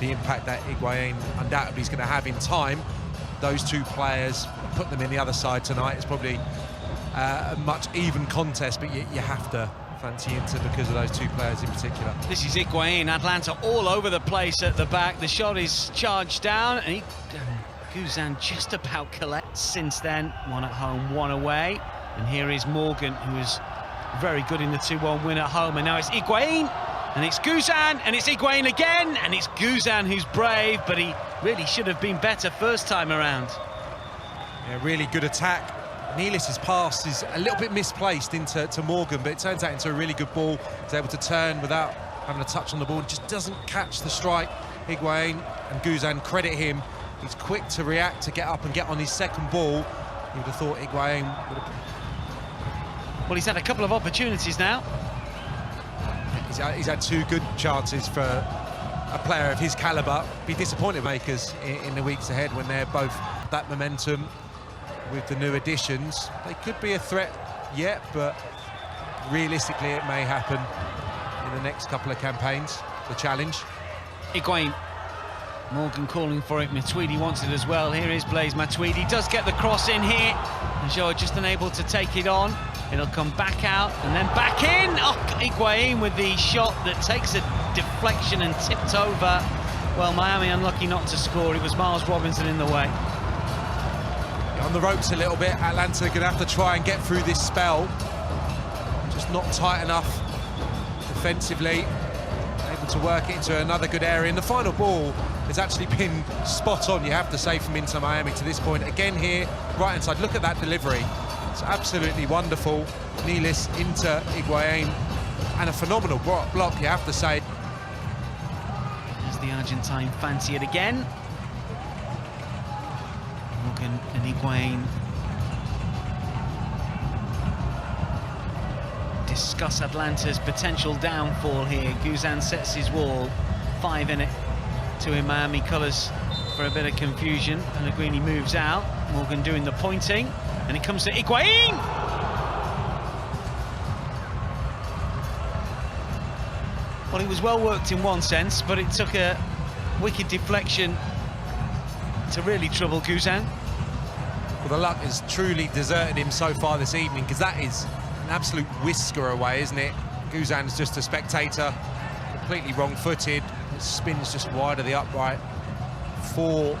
the impact that Higuain undoubtedly is going to have in time. Those two players, put them in the other side tonight, it's probably a much even contest, but you have to fancy Inter because of those two players in particular. This is Higuain, Atlanta all over the place at the back. The shot is charged down, and Guzan just about collects since then. One at home, one away. And here is Morgan, who is very good in the 2-1 win at home. And now it's Higuain, and it's Guzan, and it's Higuain again, and it's Guzan who's brave, but he really should have been better first time around. Yeah, really good attack. Nealis' pass is a little bit misplaced to Morgan, but it turns out into a really good ball. He's able to turn without having a touch on the ball, just doesn't catch the strike. Higuain and Guzan, credit him. He's quick to react, to get up and get on his second ball. You would have thought Higuain would have... Well, he's had a couple of opportunities now. He's had two good chances for a player of his calibre. Be disappointed makers in the weeks ahead when they're both that momentum with the new additions. They could be a threat yet, but realistically it may happen in the next couple of campaigns, the challenge. Higuain, Morgan calling for it, Matuidi wants it as well. Here is Blaise Matuidi, does get the cross in here, and Joe just unable to take it on. It'll come back out and then back in. Oh, Higuain with the shot that takes a deflection and tipped over. Well, Miami unlucky not to score. It was Miles Robinson in the way. On the ropes a little bit, Atlanta going to have to try and get through this spell. Just not tight enough defensively. Able to work it into another good area. And the final ball has actually been spot on, you have to say, from Inter Miami to this point. Again here, right-hand side, look at that delivery. It's absolutely wonderful. Nealis into Higuain, and a phenomenal block, you have to say. As the Argentine fancy it again. Morgan and Higuain discuss Atlanta's potential downfall here. Guzan sets his wall, 5 in it to in Miami colours for a bit of confusion. Pellegrini moves out, Morgan doing the pointing, and it comes to Higuain! Well, it was well worked in one sense, but it took a wicked deflection to really trouble Guzan. Well, the luck has truly deserted him so far this evening, because that is an absolute whisker away, isn't it? Guzan's just a spectator, completely wrong-footed. It spins just wide of the upright. 4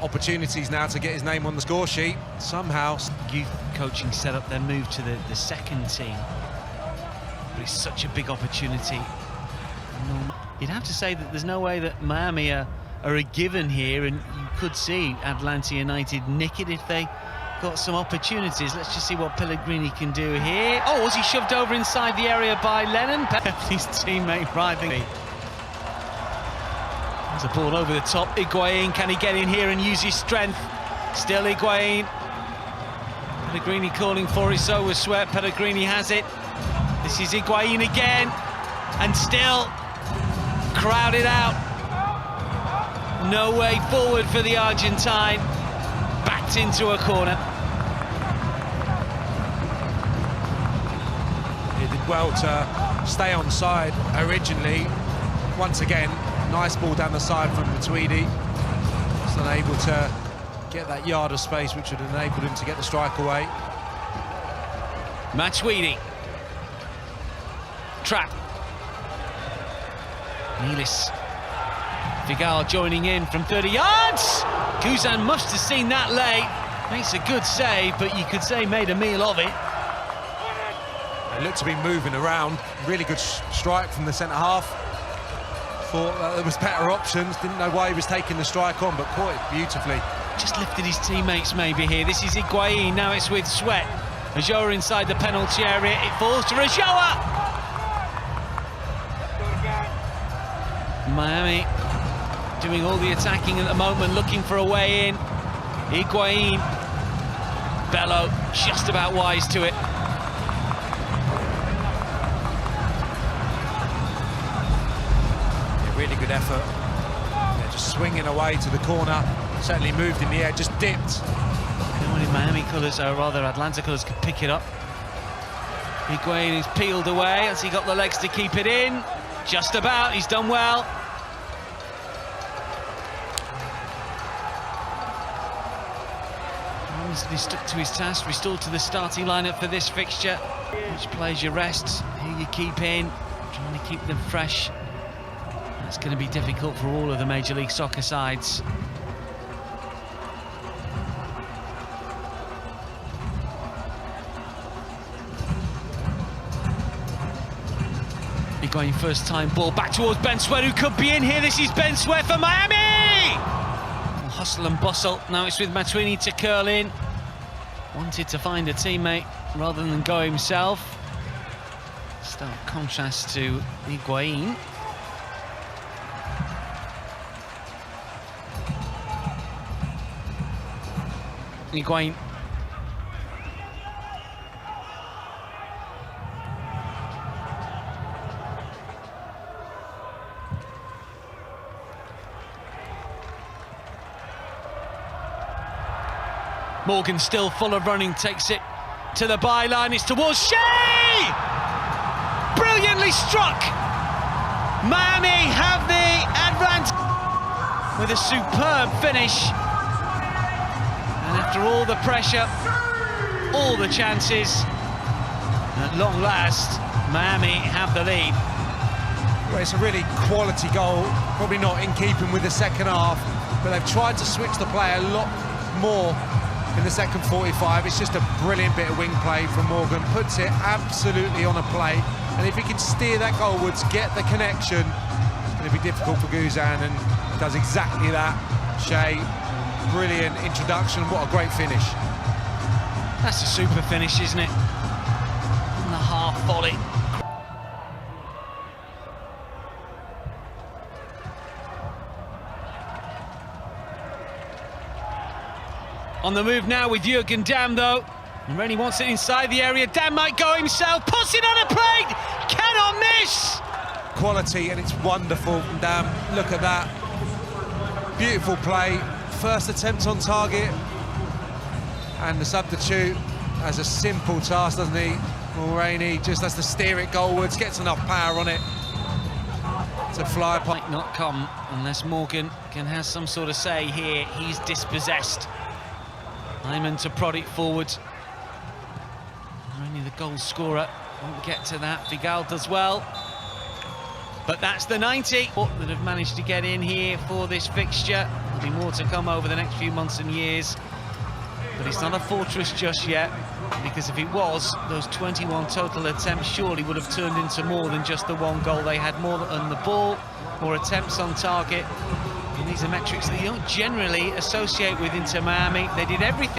opportunities now to get his name on the score sheet. Somehow youth coaching set up their move to the second team, but it's such a big opportunity. You'd have to say that there's no way that Miami are a given here, and you could see Atlanta United nick it if they got some opportunities. Let's just see what Pellegrini can do here. Oh, was he shoved over inside the area by Lennon? His teammate writhing. There's a ball over the top. Higuain, can he get in here and use his strength? Still Higuain. Pellegrini calling for it, so was Sweat. Pellegrini has it. This is Higuain again, and still crowded out. No way forward for the Argentine. Backed into a corner. He did well to stay on side originally. Once again, nice ball down the side from Matuidi. Just unable to get that yard of space which would enable him to get the strike away. Matuidi. Trap. Nealis. Figal joining in from 30 yards. Guzan must have seen that late. Makes a good save, but you could say made a meal of it. It looked to be moving around. Really good strike from the centre half. Thought that there was better options. Didn't know why he was taking the strike on, but caught it beautifully. Just lifted his teammates maybe here. This is Higuain. Now it's with Sweat. Ajoa inside the penalty area. It falls to Ajoa. Miami doing all the attacking at the moment, looking for a way in. Higuain, Bello, just about wise to it. Yeah, really good effort. Yeah, just swinging away to the corner. Certainly moved in the air, just dipped. No one in Miami colours, or rather Atlanta colours, could pick it up. Higuain is peeled away. Has he got the legs to keep it in? Just about, he's done well. He stuck to his task, restored to the starting lineup for this fixture. Which players you rest, who you keep in, trying to keep them fresh. That's going to be difficult for all of the Major League Soccer sides. Higuain first time ball back towards Ben Sweat, who could be in here. This is Ben Sweat for Miami! Hustle and bustle. Now it's with Matuidi to curl in. Wanted to find a teammate rather than go himself. Stark contrast to Higuain. Higuain. Morgan still full of running, takes it to the byline, it's towards Shea! Brilliantly struck! Miami have the advantage with a superb finish. And after all the pressure, all the chances, at long last, Miami have the lead. Well, it's a really quality goal, probably not in keeping with the second half, but they've tried to switch the play a lot more in the second 45. It's just a brilliant bit of wing play from Morgan, puts it absolutely on a plate, and if he can steer that goalwards, get the connection, it's going to be difficult for Gonzalo, and does exactly that. Shea, brilliant introduction, what a great finish. That's a super finish, isn't it? And the half volley. On the move now with Jurgen Damm, though. And Rennie wants it inside the area. Damm might go himself, puts it on a plate, cannot miss! Quality, and it's wonderful from Damm. Look at that. Beautiful play. First attempt on target. And the substitute has a simple task, doesn't he? Mulraney just has to steer it goalwards, gets enough power on it to fly upon. Might not come unless Morgan can have some sort of say here. He's dispossessed. Hyman to prod it forward. Only the goal scorer won't get to that. Figal does well. But that's the 90 that have managed to get in here for this fixture. There'll be more to come over the next few months and years. But it's not a fortress just yet, because if it was, those 21 total attempts surely would have turned into more than just the one goal. They had more on the ball, more attempts on target. And these are metrics that you don't generally associate with Inter Miami. They did everything.